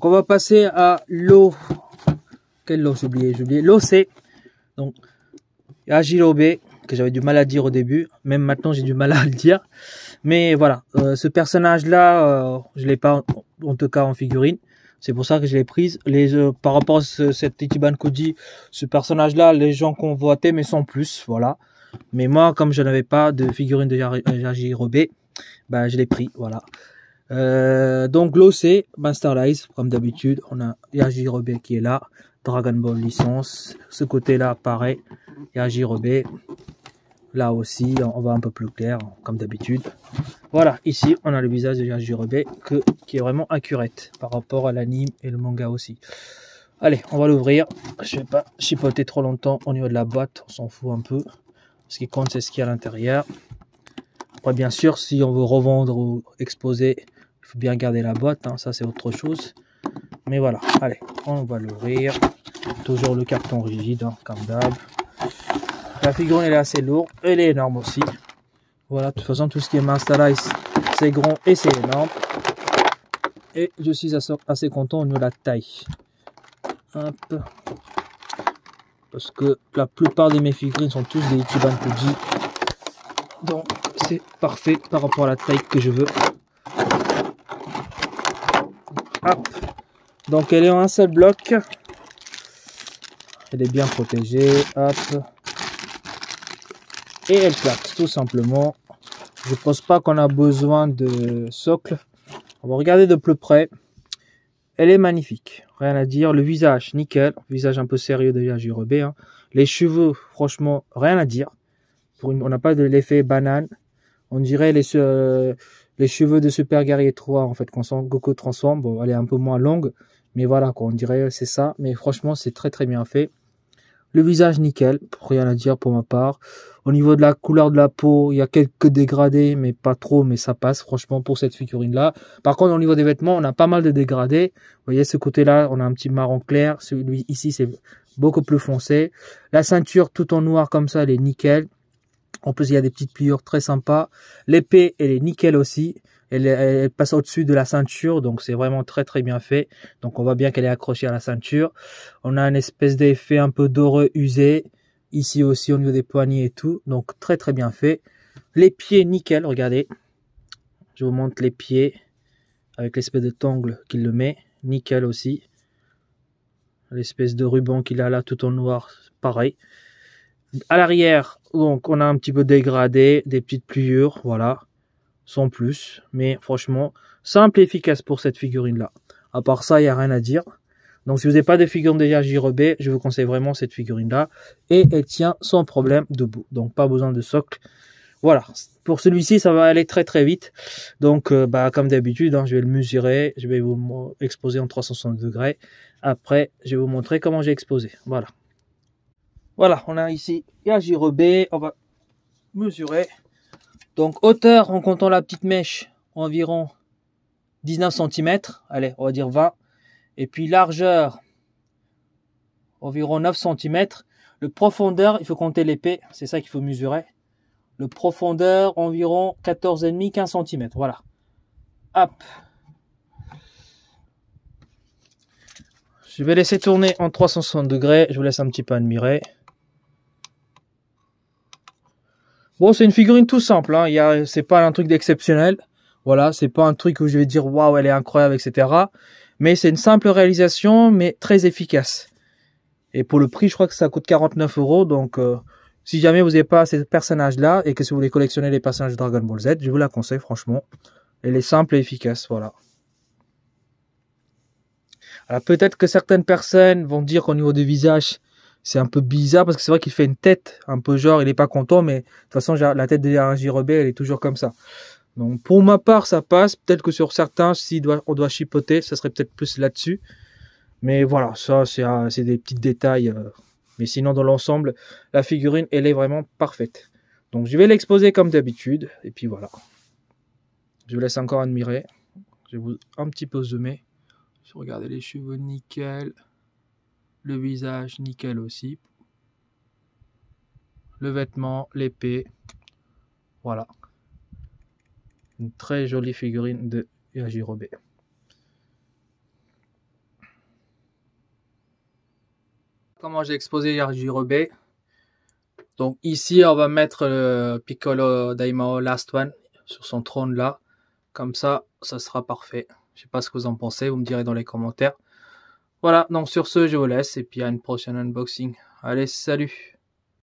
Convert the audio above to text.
Donc on va passer à l'eau. Quelle lot j'ai oublié l'OC. Donc Yajirobe, que j'avais du mal à dire au début. Même maintenant j'ai du mal à le dire. Mais voilà, ce personnage-là, je l'ai pas en tout cas en figurine. C'est pour ça que je l'ai prise. Par rapport à cet Ichiban Koji, ce personnage-là, les gens convoitaient, mais sans plus, voilà. Mais moi, comme je n'avais pas de figurine de Yajirobe, bah, je l'ai pris, voilà. Donc l'OC, Master Race, comme d'habitude, on a Yajirobe qui est là, Dragon Ball licence. Ce côté-là, pareil, Yajirobe. Là aussi, on va un peu plus clair, comme d'habitude. Voilà, ici, on a le visage de Yajirobe qui est vraiment accurate par rapport à l'anime et le manga aussi. Allez, on va l'ouvrir. Je ne vais pas chipoter trop longtemps au niveau de la boîte, on s'en fout un peu. Ce qui compte, c'est ce qu'il y a à l'intérieur. Après, bien sûr, si on veut revendre ou exposer, il faut bien garder la boîte, hein, ça c'est autre chose. Mais voilà, allez, on va l'ouvrir. Toujours le carton rigide, hein, comme d'hab. La figurine elle est assez lourde, elle est énorme aussi. Voilà, de toute façon tout ce qui est Master Race, c'est grand et c'est énorme. Et je suis assez content au niveau de la taille. Hop. Parce que la plupart de mes figurines sont tous des Ichiban Koji. Donc c'est parfait par rapport à la taille que je veux. Hop. Donc elle est en un seul bloc. Elle est bien protégée. Hop. Et elle claque tout simplement. Je pense pas qu'on a besoin de socle. On va regarder de plus près. Elle est magnifique, rien à dire. Le visage nickel, visage un peu sérieux de Yajirobe, hein. Les cheveux, franchement, rien à dire. On n'a pas de l'effet banane. On dirait les cheveux de Super Guerrier 3 en fait quand Goku transforme. Bon, elle est un peu moins longue, mais voilà quoi, on dirait c'est ça. Mais franchement, c'est très très bien fait. Le visage nickel, rien à dire pour ma part. Au niveau de la couleur de la peau, il y a quelques dégradés, mais pas trop, mais ça passe franchement pour cette figurine-là. Par contre, au niveau des vêtements, on a pas mal de dégradés. Vous voyez, ce côté-là, on a un petit marron clair. Celui ici, c'est beaucoup plus foncé. La ceinture, tout en noir comme ça, elle est nickel. En plus, il y a des petites pliures très sympas. L'épée, elle est nickel aussi. Elle passe au-dessus de la ceinture, donc c'est vraiment très très bien fait. Donc on voit bien qu'elle est accrochée à la ceinture. On a une espèce d'effet un peu doré usé. Ici aussi au niveau des poignets et tout. Donc très très bien fait. Les pieds, nickel, regardez. Je vous montre les pieds. Avec l'espèce de tongle qu'il le met. Nickel aussi. L'espèce de ruban qu'il a là tout en noir, pareil. À l'arrière, donc on a un petit peu dégradé, des petites pliures, voilà, sans plus. Mais franchement, simple et efficace pour cette figurine-là. À part ça, il n'y a rien à dire. Donc si vous n'avez pas de figurine de Yajirobe, je vous conseille vraiment cette figurine-là. Et elle tient sans problème debout. Donc pas besoin de socle. Voilà, pour celui-ci, ça va aller très très vite. Donc comme d'habitude, hein, je vais le mesurer. Je vais vous exposer en 360 degrés. Après, je vais vous montrer comment j'ai exposé. Voilà. Voilà, on a ici Yajirobe, on va mesurer. Donc hauteur, en comptant la petite mèche, environ 19 cm. Allez, on va dire 20. Et puis largeur, environ 9 cm. Le profondeur, il faut compter l'épée, c'est ça qu'il faut mesurer. Le profondeur, environ 14,5, 15 cm. Voilà. Hop. Je vais laisser tourner en 360 degrés. Je vous laisse un petit peu admirer. Bon, c'est une figurine tout simple, hein. C'est pas un truc d'exceptionnel. Voilà, c'est pas un truc où je vais dire waouh, elle est incroyable, etc. Mais c'est une simple réalisation, mais très efficace. Et pour le prix, je crois que ça coûte 49 €. Donc, si jamais vous n'avez pas ces personnages-là et que si vous voulez collectionner les personnages de Dragon Ball Z, je vous la conseille, franchement. Elle est simple et efficace, voilà. Alors, peut-être que certaines personnes vont dire qu'au niveau du visage, c'est un peu bizarre parce que c'est vrai qu'il fait une tête un peu genre, il est pas content, mais de toute façon, la tête de Yajirobe, elle est toujours comme ça. Donc, pour ma part, ça passe. Peut-être que sur certains, si on doit chipoter, ça serait peut-être plus là-dessus. Mais voilà, ça, c'est des petits détails. Mais sinon, dans l'ensemble, la figurine, elle est vraiment parfaite. Donc, je vais l'exposer comme d'habitude. Et puis voilà. Je vous laisse encore admirer. Je vais vous un petit peu zoomer. Regardez les cheveux, nickel. Le visage, nickel aussi. Le vêtement, l'épée. Voilà. Une très jolie figurine de Yajirobe. comment j'ai exposé Yajirobe. Donc ici, on va mettre le Piccolo Daimao Last One sur son trône là. Comme ça sera parfait. Je sais pas ce que vous en pensez, vous me direz dans les commentaires. Voilà, donc sur ce, je vous laisse et puis à une prochaine unboxing. Allez, salut!